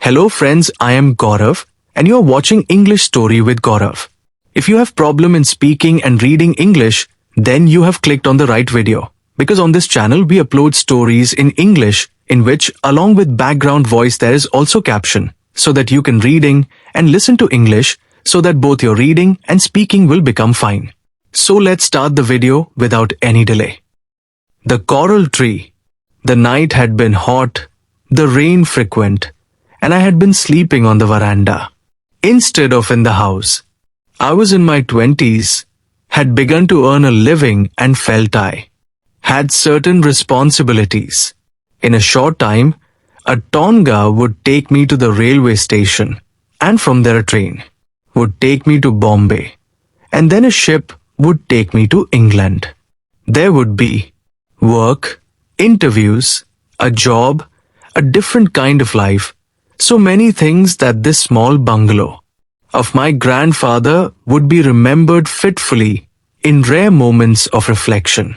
Hello friends, I am Gaurav and you are watching English Story with Gaurav. If you have problem in speaking and reading English, then you have clicked on the right video. Because on this channel we upload stories in English in which along with background voice there is also caption so that you can reading and listen to English so that both your reading and speaking will become fine. So let's start the video without any delay. The coral tree. The night had been hot, the rain frequent, and I had been sleeping on the veranda instead of in the house. I was in my 20s, had begun to earn a living and felt I had certain responsibilities. In a short time, a Tonga would take me to the railway station, and from there a train would take me to Bombay, and then a ship would take me to England. There would be work, interviews, a job, a different kind of life, so many things that this small bungalow of my grandfather would be remembered fitfully in rare moments of reflection.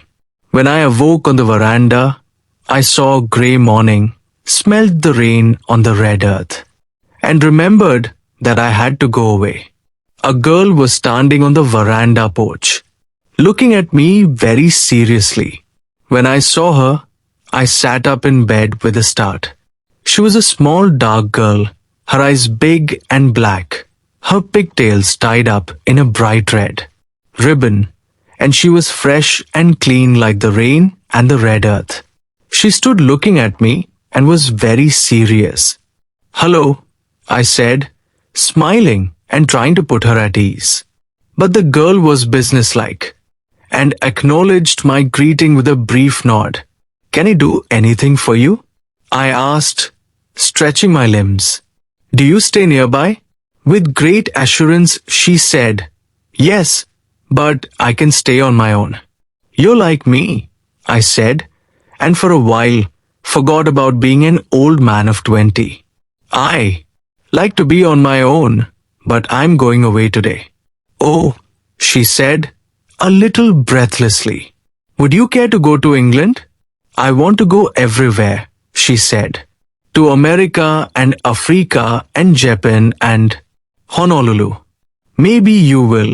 When I awoke on the veranda, I saw grey morning, smelled the rain on the red earth, and remembered that I had to go away. A girl was standing on the veranda porch, looking at me very seriously. When I saw her, I sat up in bed with a start. She was a small dark girl, her eyes big and black, her pigtails tied up in a bright red ribbon, and she was fresh and clean like the rain and the red earth. She stood looking at me and was very serious. "Hello," I said, smiling and trying to put her at ease. But the girl was businesslike and acknowledged my greeting with a brief nod. "Can I do anything for you?" I asked, stretching my limbs. "Do you stay nearby?" With great assurance, she said, "Yes, but I can stay on my own." "You're like me," I said, and for a while forgot about being an old man of 20. "I like to be on my own, but I'm going away today." "Oh," she said, a little breathlessly. "Would you care to go to England?" "I want to go everywhere," she said. "To America and Africa and Japan and Honolulu." "Maybe you will,"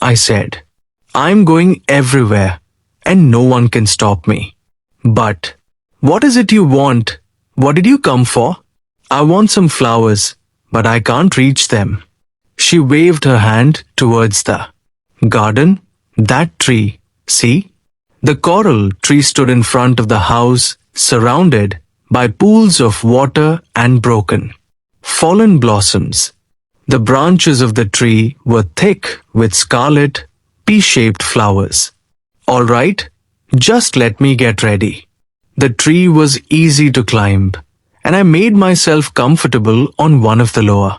I said. "I'm going everywhere and no one can stop me." "But what is it you want? What did you come for?" "I want some flowers, but I can't reach them." She waved her hand towards the garden. "That tree, see?" The coral tree stood in front of the house, surrounded by pools of water and broken, fallen blossoms. The branches of the tree were thick with scarlet, pea-shaped flowers. "All right, just let me get ready." The tree was easy to climb, and I made myself comfortable on one of the lower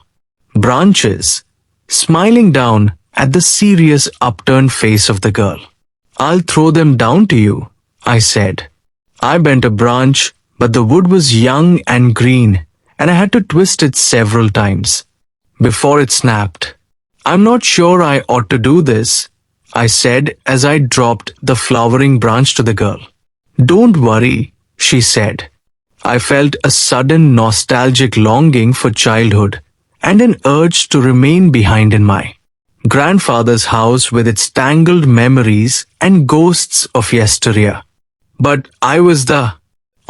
branches, smiling down at the serious upturned face of the girl. "I'll throw them down to you," I said. I bent a branch, but the wood was young and green, and I had to twist it several times before it snapped. "I'm not sure I ought to do this," I said as I dropped the flowering branch to the girl. "Don't worry," she said. I felt a sudden nostalgic longing for childhood and an urge to remain behind in my grandfather's house with its tangled memories and ghosts of yesteryear. But I was the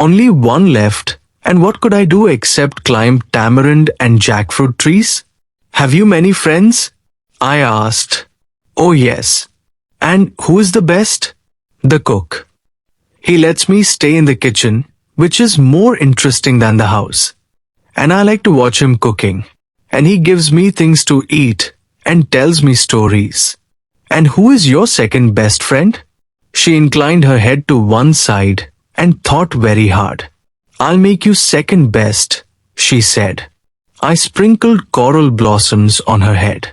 only one left, and what could I do except climb tamarind and jackfruit trees? "Have you many friends?" I asked. "Oh yes." "And who is the best?" "The cook. He lets me stay in the kitchen, which is more interesting than the house. And I like to watch him cooking. And he gives me things to eat and tells me stories." "And who is your second best friend?" She inclined her head to one side and thought very hard. "I'll make you second best," she said. I sprinkled coral blossoms on her head.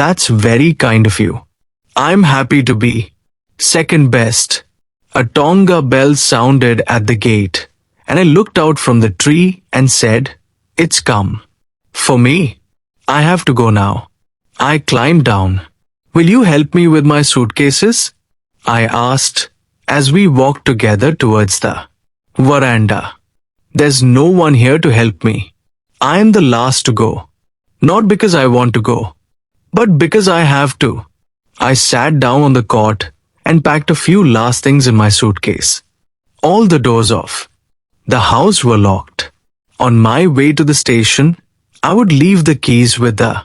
"That's very kind of you. I'm happy to be second best." A Tonga bell sounded at the gate, and I looked out from the tree and said, "It's come." "For me? I have to go now." I climbed down. "Will you help me with my suitcases?" I asked as we walked together towards the veranda. "There's no one here to help me," I am the last to go. Not because I want to go, but because I have to. I sat down on the cot and packed a few last things in my suitcase. All the doors off. The house were locked. On my way to the station, I would leave the keys with the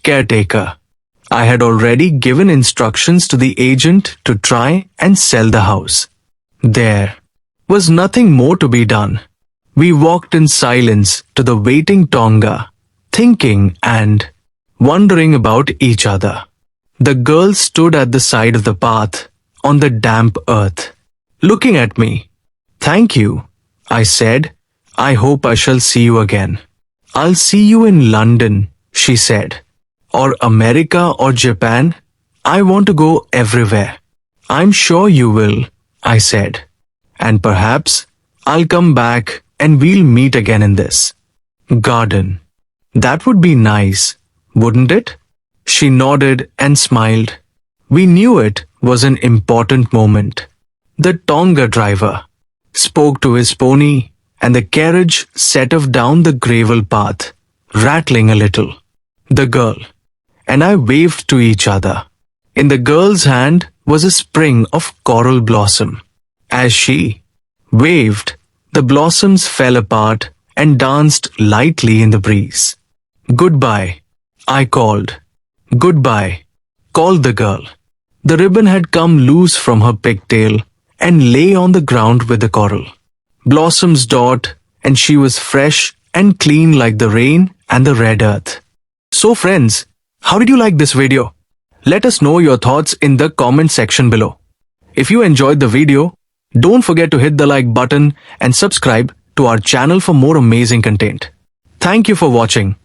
caretaker. I had already given instructions to the agent to try and sell the house. There was nothing more to be done. We walked in silence to the waiting Tonga, thinking and wondering about each other. The girl stood at the side of the path on the damp earth, looking at me. Thank you, I said. I hope I shall see you again. I'll see you in London, she said. Or America or Japan. I want to go everywhere. I'm sure you will, I said. And perhaps I'll come back and we'll meet again in this garden. That would be nice, wouldn't it? She nodded and smiled. We knew it was an important moment. The Tonga driver spoke to his pony, and the carriage set off down the gravel path, rattling a little. The girl and I waved to each other. In the girl's hand was a sprig of coral blossom. As she waved, the blossoms fell apart and danced lightly in the breeze. Goodbye, I called. Goodbye, called the girl. The ribbon had come loose from her pigtail and lay on the ground with the coral. Blossoms dot, and she was fresh and clean like the rain and the red earth. So friends, how did you like this video? Let us know your thoughts in the comment section below. If you enjoyed the video, don't forget to hit the like button and subscribe to our channel for more amazing content. Thank you for watching.